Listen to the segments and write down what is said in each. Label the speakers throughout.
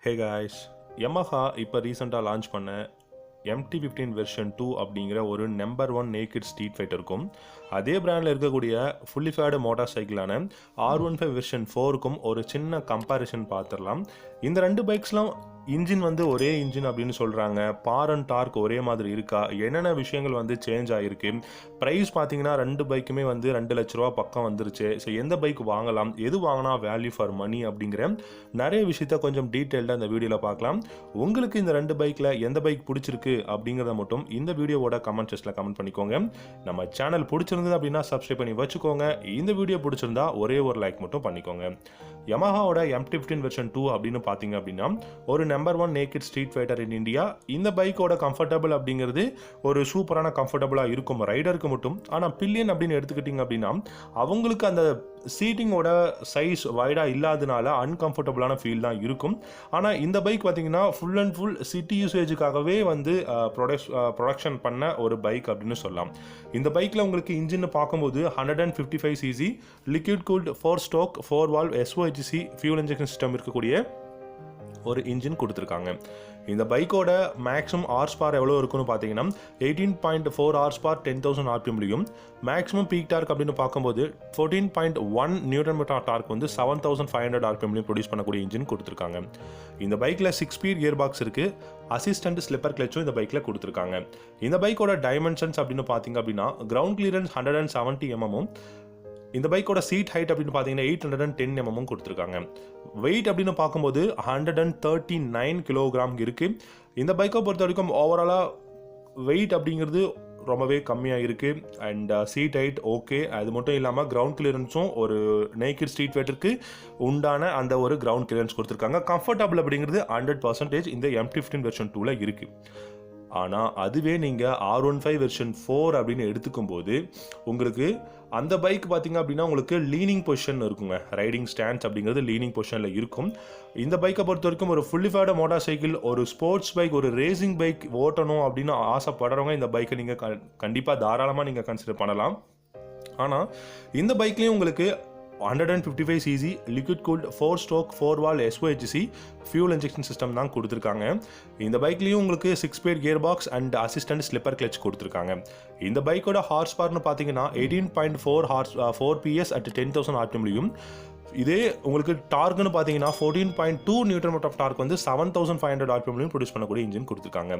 Speaker 1: Hey guys, Yamaha இப்போ ரீசெண்டாக launch பண்ண MT-15 வெர்ஷன் 2 அப்படிங்கிற ஒரு நம்பர் 1 நேக்கட் ஸ்ட்ரீட் ஃபைட்டர் இருக்கும். அதே பிராண்டில் இருக்கக்கூடிய ஃபுல்லி ஃபேடு மோட்டார் சைக்கிளான R15 வெர்ஷன் 4க்கும் ஒரு சின்ன கம்பேரிஷன் பார்த்துடலாம். இந்த ரெண்டு பைக்ஸ்லாம் இன்ஜின் வந்து ஒரே இன்ஜின் அப்படின்னு சொல்கிறாங்க. பார் அண்ட் டார்க் ஒரே மாதிரி இருக்கா, என்னென்ன விஷயங்கள் வந்து சேஞ்ச் ஆகிருக்கு, ப்ரைஸ் பார்த்தீங்கன்னா ரெண்டு பைக்குமே வந்து 2 லட்ச ரூபா பக்கம் வந்துருச்சு. ஸோ எந்த பைக் வாங்கலாம், எது வாங்கினா வேல்யூ ஃபார் மணி அப்படிங்கிற நிறைய விஷயத்த கொஞ்சம் டீட்டெயில்டாக இந்த வீடியோவில் பார்க்கலாம். உங்களுக்கு இந்த ரெண்டு பைக்கில் எந்த பைக் பிடிச்சிருக்கு அப்படிங்கிறத மட்டும் இந்த வீடியோவோட கமெண்ட் செக்ஷனில் கமெண்ட் பண்ணிக்கோங்க. நம்ம சேனல் பிடிச்சிருந்தது அப்படின்னா சப்ஸ்கிரைப் பண்ணி வச்சுக்கோங்க. இந்த வீடியோ பிடிச்சிருந்தா ஒரே ஒரு லைக் மட்டும் பண்ணிக்கோங்க. Yamahaவோட MT-15 வெர்ஷன் 2 அப்படின்னு பார்த்தீங்க அப்படின்னா ஒரு number 1 naked street fighter in India. இந்த பைக்கோட கம்ஃபர்டபுள் அப்படிங்கிறது ஒரு சூப்பரான கம்ஃபர்டபுளாக இருக்கும் ரைடருக்கு மட்டும். ஆனால் பில்லியன் அப்படின்னு எடுத்துக்கிட்டிங்க அப்படின்னா அவங்களுக்கு அந்த சீட்டிங்கோட சைஸ் வைடாக இல்லாதனால அன்கம்ஃபர்டபுளான ஃபீல் தான் இருக்கும். ஆனால் இந்த பைக் பார்த்தீங்கன்னா ஃபுல் அண்ட் ஃபுல் சிட்டி யூசேஜுக்காகவே வந்து ப்ரொடக்ஷன் பண்ண ஒரு பைக் அப்படின்னு சொல்லலாம். இந்த பைக்கில் உங்களுக்கு இன்ஜின் பார்க்கும்போது 155 cc liquid cooled 4 stroke 4 valve SOHC fuel injection system இருக்கக்கூடிய ஒரு இன்ஜின் கொடுத்துருக்காங்க. இந்த பைக்கோட மேக்ஸிமம் ஹார்ஸ் பவர் எவ்வளோ இருக்குன்னு பார்த்தீங்கன்னா 18.4 ஹார்ஸ் பவர் 10,000 RPMலையும், மேக்ஸிமம் பீக் டார்க் அப்படின்னு பார்க்கும்போது 14.1 நியூட்டன் மீட்டர் டார்க் வந்து 7,500 RPMலையும் ப்ரொடியூஸ் பண்ணக்கூடிய இன்ஜின் கொடுத்துருக்காங்க. இந்த பைக்கில் 6 ஸ்பீட் கியர் பாக்ஸ் இருக்குது. அசிஸ்டன்ட் ஸ்லிப்பர் கிளச்சும் இந்த பைக்கில் கொடுத்துருக்காங்க. இந்த பைக்கோட டைமென்ஷன்ஸ் அப்படின்னு பார்த்தீங்க அப்படின்னா கிரவுண்ட் கிளியரன்ஸ் 170 mm, இந்த பைக்கோட சீட் ஹைட் அப்படின்னு பார்த்தீங்கன்னா 810 mm கொடுத்துருக்காங்க. வெயிட் அப்படின்னு பார்க்கும்போது 139 கிலோகிராம் இருக்குது. இந்த பைக்கை பொறுத்த வரைக்கும் ஓவராலாக வெயிட் அப்படிங்கிறது ரொம்பவே கம்மியாக இருக்குது. And seat height okay. அது மட்டும் இல்லாமல் கிரவுண்ட் கிளியரன்ஸும் ஒரு நேக்கட் ஸ்ட்ரீட் ஃபைட்டருக்கு உண்டான அந்த ஒரு கிரவுண்ட் கிளியரன்ஸ் கொடுத்துருக்காங்க. கம்ஃபர்டபுள் அப்படிங்கிறது 100% இந்த MT-15 வெர்ஷன் 2ல் இருக்குது. ஆனால் அதுவே நீங்கள் R15 வெர்ஷன் 4 அப்படின்னு எடுத்துக்கும் போது உங்களுக்கு அந்த பைக் பார்த்தீங்க அப்படின்னா உங்களுக்கு லீனிங் பொசிஷன் இருக்குங்க. ரைடிங் ஸ்டாண்ட்ஸ் அப்படிங்கிறது லீனிங் பொசிஷனில் இருக்கும். இந்த பைக்கை பொறுத்த வரைக்கும் ஒரு ஃபுல்லி ஃபேடு மோட்டார் சைக்கிள், ஒரு ஸ்போர்ட்ஸ் பைக், ஒரு ரேசிங் பைக் ஓட்டணும் அப்படின்னு ஆசைப்படுறவங்க இந்த பைக்கை நீங்கள் கண்டிப்பாக தாராளமாக நீங்கள் கன்சிடர் பண்ணலாம். ஆனால் இந்த பைக்லேயும் உங்களுக்கு 155 cc liquid cooled 4 stroke 4 valve SOHC fuel injection system தான் கொடுத்துருக்காங்க. இந்த பைக்லேயும் உங்களுக்கு 6 speed gear box and assistant slipper clutch கொடுத்துருக்காங்க. இந்த பைக்கோட ஹார்ஸ் பவர்னு பார்த்தீங்கன்னா 18.4 PS அட் 10,000 RPMலையும், இதே உங்களுக்கு டார்க்னு பார்த்தீங்கன்னா 14.2 நியூட்டன் மீட்டர் ஆஃப் டார்க் வந்து 7,500 RPMலையும் ப்ரொடியூஸ் பண்ணக்கூடிய இன்ஜின் கொடுத்துருக்காங்க.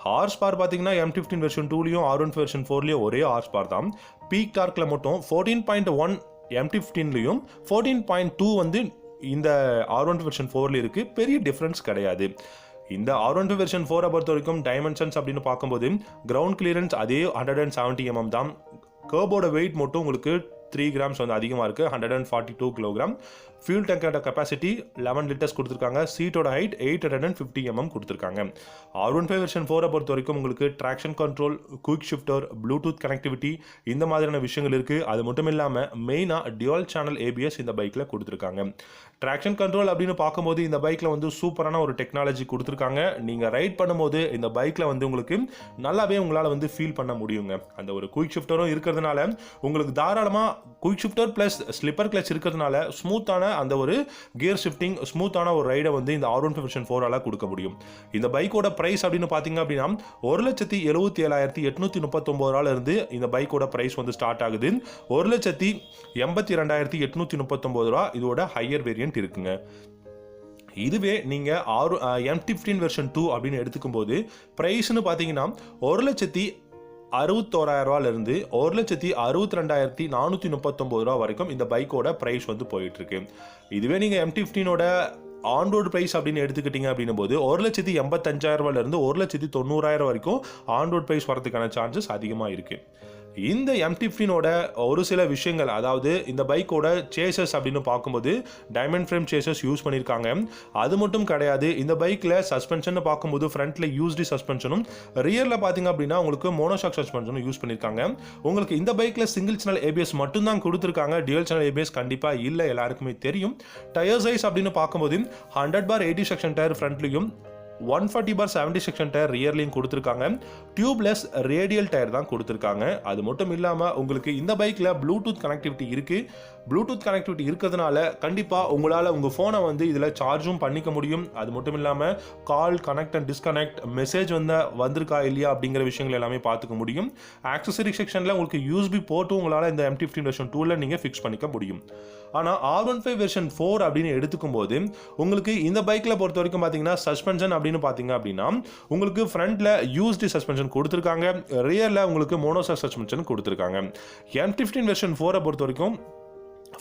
Speaker 1: ஹார்ஸ் பவர் பார்த்தீங்கன்னா MT-15 வெர்ஷன் 2லையும் R15 வெர்ஷன் 4லையும் ஒரே ஹார்ஸ் பவர் தான். பீக் டார்க்கில் மட்டும் 14.1 MT-15லையும் 14.2 வந்து இந்த R15 வெர்ஷன் 4ல இருக்குது. பெரிய டிஃப்ரென்ஸ் கிடையாது. இந்த R15 வெர்ஷன் 4 பொறுத்த வரைக்கும் டைமென்ஷன்ஸ் அப்படின்னு பார்க்கும்போது கிரவுண்ட் கிளியரன்ஸ் அதே 170 mm தான். கர்போட வெயிட் மட்டும் உங்களுக்கு 3 கிராம்ஸ் வந்து அதிகமாக இருக்குது, 142 கிலோகிராம். ஃபியூல் டேங்கோட கெப்பாசிட்டி 11 லிட்டர்ஸ் கொடுத்துருக்காங்க. சீட்டோட ஹைட் 850 mm கொடுத்துருக்காங்க. R15 வெர்ஷன் 4 பொறுத்த வரைக்கும் உங்களுக்கு traction control, quick shifter, Bluetooth connectivity இந்த மாதிரியான விஷயங்கள் இருக்குது. அது மட்டும் இல்லாமல் மெயினாக டியூவல் சேனல் ABS இந்த பைக்கில் கொடுத்துருக்காங்க. ட்ராக்ஷன் கண்ட்ரோல் அப்படின்னு பார்க்கும்போது இந்த பைக்கில் வந்து சூப்பரான ஒரு டெக்னாலஜி கொடுத்துருக்காங்க. நீங்கள் ரைட் பண்ணும்போது இந்த பைக்கில் வந்து உங்களுக்கு நல்லாவே உங்களால் வந்து ஃபீல் பண்ண முடியுங்க. அந்த ஒரு குயிக் ஷிஃப்டரும் இருக்கிறதுனால உங்களுக்கு தாராளமாக quick shifter plus slipper clutch இருக்கிறதுனால ஸ்மூத்தான அந்த ஒரு கியர் ஷிஃப்டிங், ஸ்மூத்தான ஒரு ரைடை வந்து இந்த R15 வெர்ஷன் 4ஆல கொடுக்க முடியும். இந்த பைக்கோட பிரைஸ் அப்படின்னு பார்த்தீங்க அப்படின்னா 1,77,839 இருந்து இந்த பைக்கோட பிரைஸ் வந்து ஸ்டார்ட் ஆகுது. 1,82,839 இதோட ஹையர் வேரியன்ட் இருக்குங்க. இதுவே நீங்கள் MT-15 வெர்ஷன் 2 அப்படின்னு எடுத்துக்கும் போது ப்ரைஸ்னு பார்த்தீங்கன்னா 1,61,000 1,62,439 வரைக்கும் இந்த பைக்கோட ப்ரைஸ் வந்து போயிட்டு இருக்கு. இதுவே நீங்கள் MT-15ஓட ஆன்ரோடு ப்ரைஸ் அப்படின்னு எடுத்துக்கிட்டீங்க அப்படின்னும் போது 1,85,000 1,90,000 வரைக்கும் ஆன்ரோடு ப்ரைஸ் வரதுக்கான சான்சஸ் அதிகமாக இருக்குது. இந்த MT-15ஓட ஒரு சில விஷயங்கள், அதாவது இந்த பைக்கோட சேசஸ் அப்படின்னு பார்க்கும்போது டைமண்ட் ஃப்ரேம் சேசஸ் யூஸ் பண்ணியிருக்காங்க. அது மட்டும் கிடையாது, இந்த பைக்கில் சஸ்பென்ஷன் பார்க்கும்போது ஃப்ரண்ட்டில் யூஸ்டி சஸ்பென்ஷனும், ரியரில் பார்த்தீங்க அப்படின்னா உங்களுக்கு மோனோஷாக் சஸ்பென்ஷனும் யூஸ் பண்ணியிருக்காங்க. உங்களுக்கு இந்த பைக்கில் சிங்கிள் சேனல் ABS மட்டும்தான் கொடுத்துருக்காங்க. டியூவல் சேனல் ABS கண்டிப்பாக இல்லை, எல்லாருக்குமே தெரியும். டயர் சைஸ் அப்படின்னு பார்க்கும்போது 100/80 செக்ஷன் டயர் ஃப்ரண்ட்லையும் 140/70 செக்ஷன் டயர் ரியர்லையும் கொடுத்துருக்காங்க. டியூப்லெஸ் ரேடியல் டயர் தான் கொடுத்துருக்காங்க. அது மட்டும் இல்லாமல் உங்களுக்கு இந்த பைக்கில் ப்ளூடூத் கனெக்டிவிட்டி இருக்குது. ப்ளூடூத் கனெக்டிவிட்டி இருக்கிறதுனால கண்டிப்பாக உங்களால் உங்கள் ஃபோனை வந்து இதில் சார்ஜும் பண்ணிக்க முடியும். அது மட்டும் இல்லாமல் call connect and disconnect message வந்திருக்கா இல்லையா அப்படிங்கிற விஷயங்கள் எல்லாமே பார்த்துக்க முடியும். ஆக்சசரி செக்ஷனில் உங்களுக்கு யூஎஸ்பி போர்ட்டும் உங்களால் இந்த M15 வெர்ஷன் 2ல நீங்கள் ஃபிக்ஸ் பண்ணிக்க முடியும். ஆனால் R15 வெர்ஷன் 4 அப்படின்னு எடுத்துக்கும் போது உங்களுக்கு இந்த பைக்கில் பொறுத்த வரைக்கும் பார்த்தீங்கன்னா சஸ்பென்ஷன் அப்படின்னு பார்த்தீங்க அப்படின்னா உங்களுக்கு ஃப்ரண்ட்ல யூஎஸ்டி சஸ்பென்ஷன் கொடுத்துருக்காங்க, ரியரில் உங்களுக்கு மோனோசாக் சஸ்பென்ஷன் கொடுத்துருக்காங்க. M15 வெர்ஷன் 4 பொறுத்த வரைக்கும்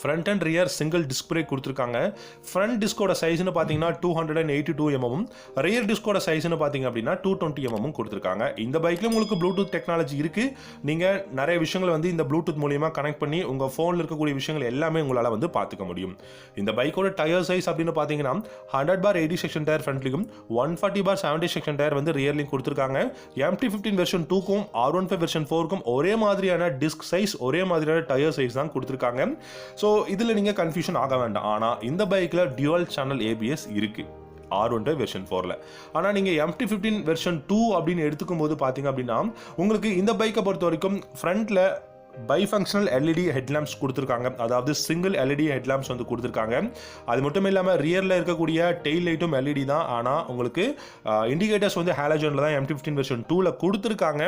Speaker 1: front and rear single disc brake கொடுத்துருக்காங்க. ஃப்ரண்ட் டிஸ்கோட சைஸ்னு பார்த்தீங்கன்னா 282 mm, ரியர் டிஸ்கோட சைஸ்னு பார்த்தீங்க அப்படின்னா 220 mm கொடுத்துருக்காங்க. இந்த பைக்கில் உங்களுக்கு ப்ளூடூத் டெக்னாலஜி இருக்குது. நீங்கள் நிறைய விஷயங்கள் வந்து இந்த ப்ளூடூத் மூலியமாக கனெக்ட் பண்ணி உங்கள் ஃபோனில் இருக்கக்கூடிய விஷயங்கள் எல்லாமே உங்களால் வந்து பார்த்துக்க முடியும். இந்த பைக்கோட டயர் சைஸ் அப்படின்னு பார்த்தீங்கன்னா 100/80 செக்ஷன் டயர் ஃப்ரண்ட்லையும் 140/70 செக்ஷன் டயர் வந்து ரியர்லையும் கொடுத்துருக்காங்க. MT15 வெர்ஷன் 2க்கும் R15 வெர்ஷன் 4க்கும் ஒரே மாதிரியான டிஸ்க் சைஸ், ஒரே மாதிரியான டயர் சைஸ் தான் கொடுத்துருக்காங்க. ஸோ இதில் நீங்கள் கன்ஃபியூஷன் ஆக வேண்டாம். ஆனால் இந்த பைக்கில் டியூவல் சேனல் ABS இருக்குது R15 வெர்ஷன் 4ல. ஆனால் நீங்கள் MT15 வெர்ஷன் 2 அப்படின்னு எடுத்துக்கும் போது பார்த்தீங்க அப்படின்னா உங்களுக்கு இந்த பைக்கை பொறுத்த வரைக்கும் ஃப்ரண்ட்டில் பைஃபங்க்ஷனல் LED ஹெட்லாம்ப்ஸ் கொடுத்துருக்காங்க. அதாவது சிங்கிள் LED ஹெட்லாம்ப்ஸ் வந்து கொடுத்துருக்காங்க. அது மட்டும் இல்லாமல் ரியரில் இருக்கக்கூடிய டெயில் லைட்டும் LED தான். ஆனால் உங்களுக்கு இண்டிகேட்டர்ஸ் வந்து ஹாலஜனில் தான் M15 வெர்ஷன் 2ல கொடுத்துருக்காங்க.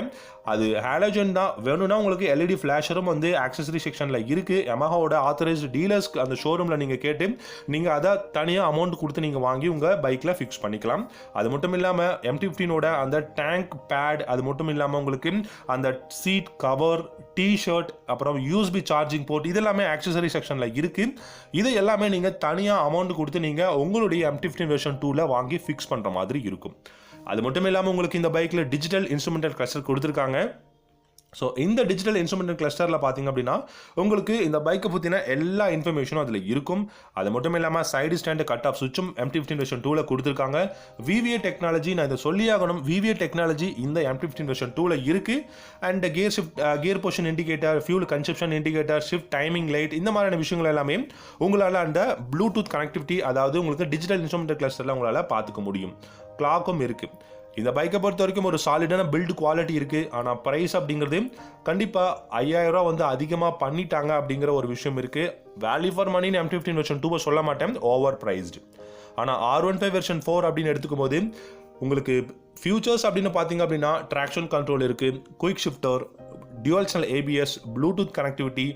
Speaker 1: அது ஹாலஜன் தான். வேணும்னா உங்களுக்கு LED ஃப்ளாஷரும் வந்து ஆக்சசரி செக்ஷனில் இருக்குது. யமஹாவோட ஆத்தரைஸ்டு டீலர்ஸ்க்கு அந்த ஷோரூமில் நீங்கள் கேட்டு நீங்கள் அதை தனியாக அமௌண்ட் கொடுத்து நீங்கள் வாங்கி உங்கள் பைக்கில் ஃபிக்ஸ் பண்ணிக்கலாம். அது மட்டும் இல்லாமல் M15ஓட அந்த டேங்க் பேட், அது மட்டும் இல்லாமல் உங்களுக்கு அந்த சீட் கவர், டிஷர்ட், அப்புறம் USB சார்ஜிங் போர்ட், இதெல்லாமே ஆக்சசரி செக்ஷனில் இருக்குது. இதை எல்லாமே நீங்கள் தனியாக அமௌண்ட் கொடுத்து நீங்கள் உங்களுடைய M15 வெர்ஷன் 2ல வாங்கி ஃபிக்ஸ் பண்ணுற மாதிரி இருக்கும். அது மட்டும் இல்லாமல் உங்களுக்கு இந்த பைக்கில் டிஜிட்டல் இன்ஸ்ட்ருமெண்டல் கிளஸ்டர் கொடுத்துருக்காங்க. ஸோ இந்த டிஜிட்டல் இன்ஸ்ட்ருமெண்டல் கிளஸ்டரில் பார்த்தீங்க அப்படின்னா உங்களுக்கு இந்த பைக்கை பற்றின எல்லா இன்ஃபர்மேஷனும் அதில் இருக்கும். அது மட்டும் இல்லாமல் சைடு ஸ்டாண்டு கட் ஆஃப் சுவிட்சும் M15 வெர்ஷன் 2ல கொடுத்துருக்காங்க. VVA டெக்னாலஜி, நான் இதை சொல்லியாகணும், VVA டெக்னாலஜி இந்த M15 வெர்ஷன் 2ல இருக்குது. And gear position indicator, fuel consumption indicator, shift timing light, இந்த மாதிரியான விஷயங்கள் எல்லாமே உங்களால் அந்த ப்ளூடூத் கனெக்டிவிட்டி, அதாவது உங்களுக்கு டிஜிட்டல் இன்ஸ்ட்ருமெண்டல் கிளஸ்டரில் உங்களால் பார்த்துக்க முடியும். கிளாக்கும் இருக்குது. இந்த பைக்கை பொறுத்த வரைக்கும் ஒரு சாலிடான பில்டு குவாலிட்டி இருக்குது. ஆனால் ப்ரைஸ் அப்படிங்கிறது கண்டிப்பாக 5000 ரூபா வந்து அதிகமாக பண்ணிட்டாங்க அப்படிங்கிற ஒரு விஷயம் இருக்குது. வேல்யூ ஃபார் மணின்னு M15 வெர்ஷன் 2 சொல்ல மாட்டேன், ஓவர் ப்ரைஸ்டு. ஆனால் R15 வெர்ஷன் 4 அப்படின்னு எடுத்துக்கும் போது உங்களுக்கு ஃபியூச்சர்ஸ் அப்படின்னு பார்த்தீங்க அப்படின்னா ட்ராக்ஷன் கண்ட்ரோல் இருக்குது, quick shifter, dual channel ABS, Bluetooth connectivity,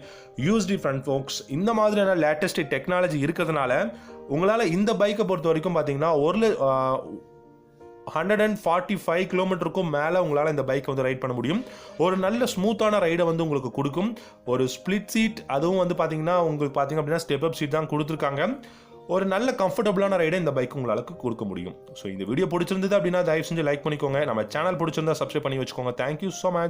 Speaker 1: USD front forks, இந்த மாதிரியான லேட்டஸ்ட் டெக்னாலஜி இருக்கிறதுனால உங்களால் இந்த பைக்கை பொறுத்த வரைக்கும் பார்த்தீங்கன்னா 145 கிலோமீட்டருக்கும் மேலே உங்களால் இந்த பைக்கை வந்து ரைட் பண்ண முடியும். ஒரு நல்ல ஸ்மூத்தான ரைடை வந்து உங்களுக்கு கொடுக்கும். ஒரு ஸ்பிளிட் சீட், அதுவும் வந்து பார்த்தீங்கன்னா உங்களுக்கு பார்த்தீங்க அப்படின்னா ஸ்டெப் அப் சீட் தான் கொடுத்துருக்காங்க. ஒரு நல்ல கம்ஃபர்டபுளான ரைடை இந்த பைக் உங்களுக்கு கொடுக்க முடியும். ஸோ இந்த வீடியோ பிடிச்சிருந்தது அப்படின்னா தயவு செஞ்சு லைக் பண்ணிக்கோங்க. நம்ம சேனல் பிடிச்சிருந்தா சப்ஸ்கிரைப் பண்ணி வச்சுக்கோங்க. Thank you so much.